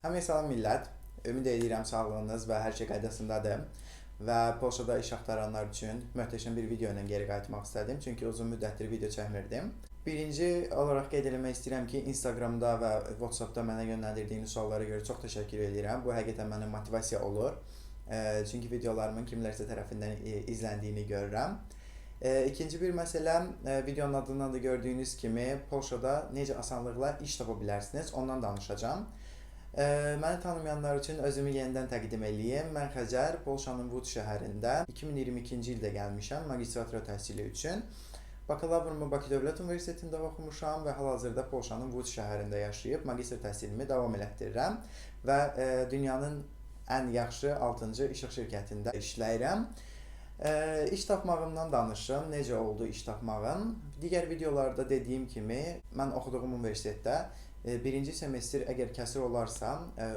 Həmin salam millət. Ümid edirəm sağlığınız və hər şey qaydasındadır. Və Polşada iş axtaranlar üçün möhtəşəm bir video ilə geri qayıtmaq istədim. Çünki uzun müddətdir video çəkmirdim. Birinci olaraq qeyd etmək istəyirəm ki, Instagramda və WhatsAppda mənə yönləndirdiyiniz suallara görə çox təşəkkür edirəm. Bu həqiqətən mənə motivasiya olur. Çünki videolarımın kimlərsə tərəfindən izləndiyini görürəm. İkinci bir məsələ, videonun adından da gördüyünüz kimi Polşada necə asanlıqla iş tapa bilərsiniz, ondan danışacağım. Məni tanımayanlar üçün özümü yenidən təqdim eləyim. Mən Xəzər, Polşanın Łódź şəhərində 2022-ci ildə gəlmişəm magistratura təhsili üçün. Bakalavrumu Bakı Dövlət Universitetində oxumuşam və hal-hazırda Polşanın Łódź şəhərində yaşayıb magistr təhsilimi davam elətdirirəm və dünyanın ən yaxşı 6-cı işıq şirkətində işləyirəm. İş tapmağımdan danışım, necə oldu iş tapmağım. Digər videolarda dediyim kimi, mən oxuduğum universitetdə birinci semestr əgər kəsir olarsa,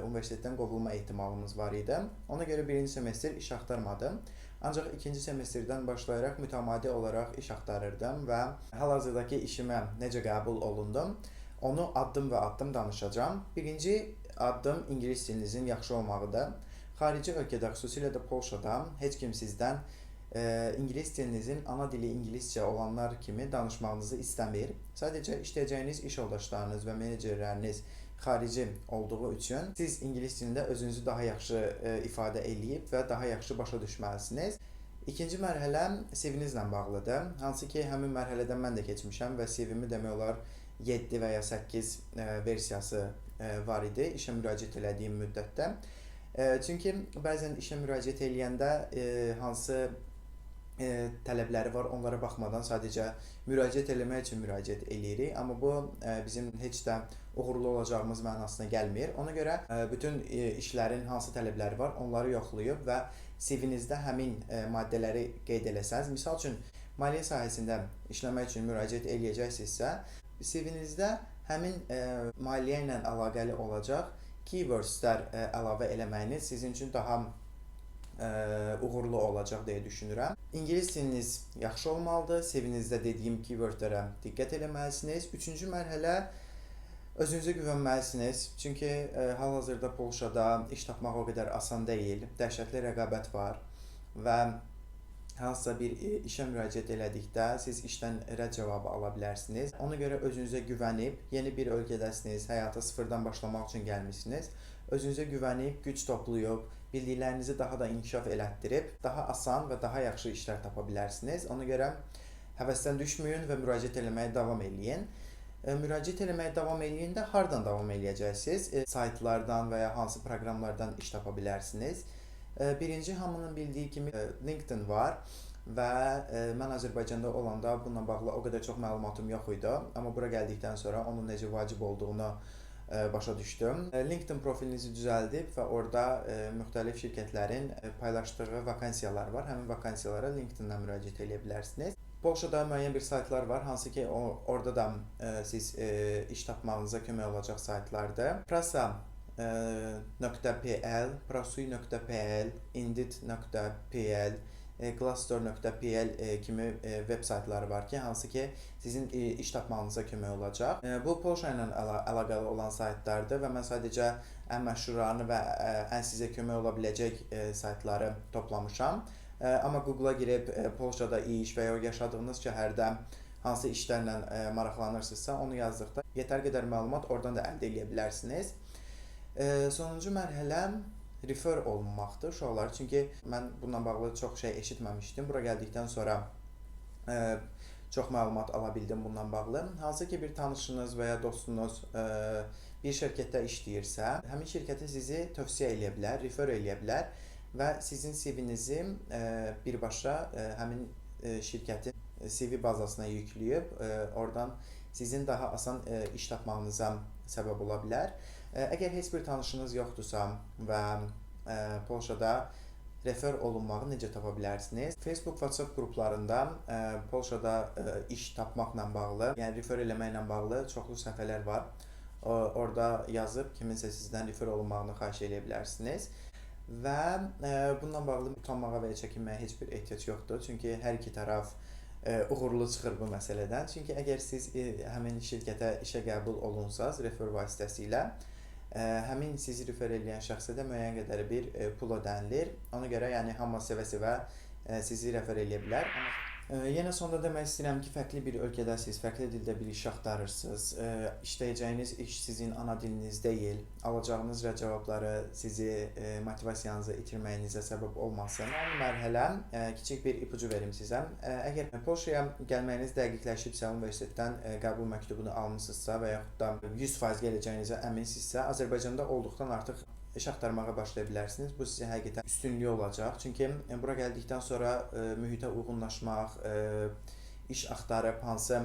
universitetdən qovulma ehtimalımız var idi. Ona görə birinci semestr iş axtarmadım. Ancaq ikinci semestrdən başlayaraq mütəmadi olaraq iş axtarırdım və hal-hazırdakı işimə necə qəbul olundum, onu addım və addım danışacağam. Birinci addım ingilis dilinizin yaxşı olmağıdır. Xarici ölkədə, xüsusilə də Polşada heç kim sizdən İngilis dilinizin ana dili ingiliscə olanlar kimi danışmağınızı istəmir. Sadəcə işləyəcəyiniz iş yoldaşlarınız və menecerləriniz xarici olduğu üçün siz ingilis dilində özünüzü daha yaxşı ifadə eləyib və daha yaxşı başa düşməlisiniz. İkinci mərhələ CV-ninizlə bağlıdır. Hansı ki, həmin mərhələdən mən də keçmişəm və CV-mi demək olar 7 və ya 8 versiyası var idi işə müraciət elədiyim müddətdə. Çünki bəzən işə müraciət eləyəndə hansı tələbləri var, onlara baxmadan sadəcə müraciət eləmək üçün müraciət eləyirik. Amma bu bizim heç də uğurlu olacağımız mənasına gəlmir. Ona görə bütün işlərin hansı tələbləri var, onları yoxlayıb və CV-nizdə həmin maddələri qeyd eləsəniz, misal üçün maliyyə sahəsində işləmək üçün müraciət eləyəcəksinizsə, CV-nizdə həmin maliyyə ilə əlaqəli olacaq keywordslər əlavə eləməyiniz sizin üçün daha uğurlu olacaq deyə düşünürəm. İngilis diliniz yaxşı olmalıdır. CV-nizdə dediyim keywordlərə diqqət eləməlisiniz. Üçüncü mərhələ özünüzə güvənməlisiniz. Çünki hal-hazırda Polşada iş tapmaq o qədər asan deyil. Dəhşətli rəqabət var və hansısa bir işə müraciət elədikdə siz işdən rədd cavabı ala bilərsiniz. Ona görə özünüzə güvənib, yeni bir ölkədəsiniz, həyata sıfırdan başlamaq üçün gəlmisiniz. Özünüzə güvənib, güc toplayıb, bildiklərinizi daha da inkişaf elətdirib, daha asan və daha yaxşı işlər tapa bilərsiniz. Ona görə həvəsdən düşməyin və müraciət eləməyə davam eləyin. Müraciət eləməyə davam eləyəndə hardan davam eləyəcəksiniz? Saytlardan və ya hansı proqramlardan iş tapa bilərsiniz? Birinci, hamının bildiyi kimi LinkedIn var və mən Azərbaycanda olanda bununla bağlı o qədər çox məlumatım yox idi. Amma bura gəldikdən sonra onun necə vacib olduğunu başa düşdüm. LinkedIn profilinizi düzəldib və orada müxtəlif şirkətlərin paylaşdığı vakansiyalar var. Həmin vakansiyalara LinkedIn-dən müraciət edə bilərsiniz. Polşada müəyyən bir saytlar var, hansı ki orada da siz iş tapmağınıza kömək olacaq saytlardır. Prasa.pl, prasuy.pl, indeed.pl, glassdoor.pl kimi veb saytları var ki, hansı ki sizin iş tapmağınıza kömək olacaq. Bu Polşa ilə əlaqəli olan saytlardır və mən sadəcə ən məşhurlarını və ən sizə kömək ola biləcək saytları toplamışam. Amma Google-a girib Polşada iş və ya yaşadığınız şəhərdə hansı işlərlə maraqlanırsınızsa onu yazdıqda yetər qədər məlumat oradan da əldə edə bilərsiniz. Sonuncu mərhələ refer olunmaqdır uşaqlar. Çünki mən bununla bağlı çox şey eşitməmişdim. Bura gəldikdən sonra çox məlumat ala bildim bununla bağlı. Hansı ki bir tanışınız və ya dostunuz bir şirkətdə işləyirsə, həmin şirkətin sizi tövsiyə eləyə bilər, refer eləyə bilər və sizin CV-nizi birbaşa həmin şirkətin CV bazasına yükləyib, oradan sizin daha asan iş tapmağınıza səbəb ola bilər. Əgər heç bir tanışınız yoxdursa və Polşada refer olunmağı necə tapa bilərsiniz? Facebook, WhatsApp qruplarında Polşada iş tapmaqla bağlı, yəni refer eləməklə bağlı çoxlu səhifələr var. Orada yazıb kiminsə sizdən refer olunmağını xahiş edə bilərsiniz. Və bununla bağlı utanmağa və ya çəkinməyə heç bir ehtiyac yoxdur. Çünki hər iki tərəf uğurlu çıxır bu məsələdən. Çünki əgər siz həmin şirkətə işə qəbul olunsanız refer vasitəsilə, həmin sizi refer edən şəxsə də müəyyən qədər bir pul ödənilir. Ona görə yəni hamı sevə-sevə sizi refer edə bilər. Yenə sonda demək istəyirəm ki, fərqli bir ölkədəsiniz, fərqli dildə bir iş axtarırsınız, işləyəcəyiniz iş sizin ana diliniz deyil, alacağınız cavabları sizi motivasiyanızı itirməyinizə səbəb olmasın. Son mərhələ kiçik bir ipucu verim sizə. Əgər Polşaya gəlməyiniz dəqiqləşibsə, universitetdən qəbul məktubunu almısınızsa və yaxud da 100% gələcəyinizə əminsinizsə, Azərbaycanda olduqdan artıq iş axtarmağa başlaya bilərsiniz. Bu sizə həqiqətən üstünlüyü olacaq. Çünki bura gəldikdən sonra mühitə uyğunlaşmaq, iş axtarıb hansı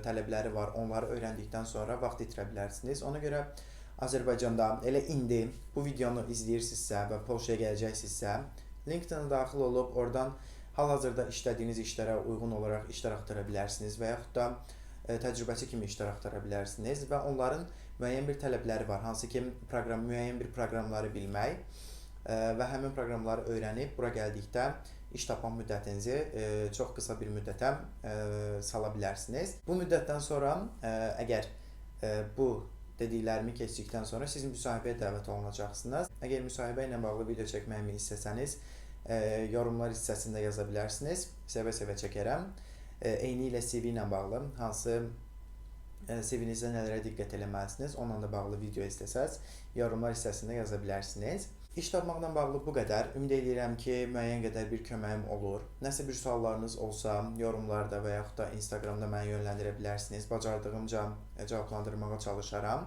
tələbləri var, onları öyrəndikdən sonra vaxt itirə bilərsiniz. Ona görə Azərbaycanda elə indi bu videonu izləyirsinizsə və Polşaya gələcəksinizsə, LinkedIn-ə daxil olub oradan hal-hazırda işlədiyiniz işlərə uyğun olaraq işlər axtara bilərsiniz və yaxud da təcrübəçi kimi işlər axtara bilərsiniz və onların müəyyən bir tələbləri var, hansı ki müəyyən bir proqramları bilmək və həmin proqramları öyrənib bura gəldikdə iş tapan müddətinizi çox qısa bir müddətə sala bilərsiniz. Bu müddətdən sonra əgər bu dediklərimi keçdikdən sonra siz müsahibəyə dəvət olunacaqsınız. Əgər müsahibə ilə bağlı video çəkməyimi istəsəniz, yorumlar hissəsində yaza bilərsiniz. Sevə-sevə çəkərəm. Eyni ilə CV ilə bağlı hansı CV-nizdə nələrə diqqət eləməlisiniz, onunla da bağlı video istəsəz, yorumlar hissəsində yaza bilərsiniz. İş tapmaqla bağlı bu qədər. Ümid edirəm ki, müəyyən qədər bir köməyim olur. Nəsə bir suallarınız olsa, yorumlarda və yaxud da Instagramda məni yönləndirə bilərsiniz. Bacardığımca cavablandırmağa çalışaram.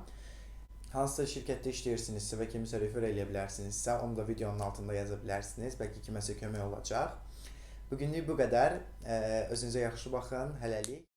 Hansısa şirkətdə işləyirsinizsə və kimisə refer eləyə bilərsinizsə, onu da videonun altında yaza bilərsiniz. Bəlkə kiməsə kömək olacaq. Bugünlük bu qədər. Özünüzə yaxşı baxın. Hələlik.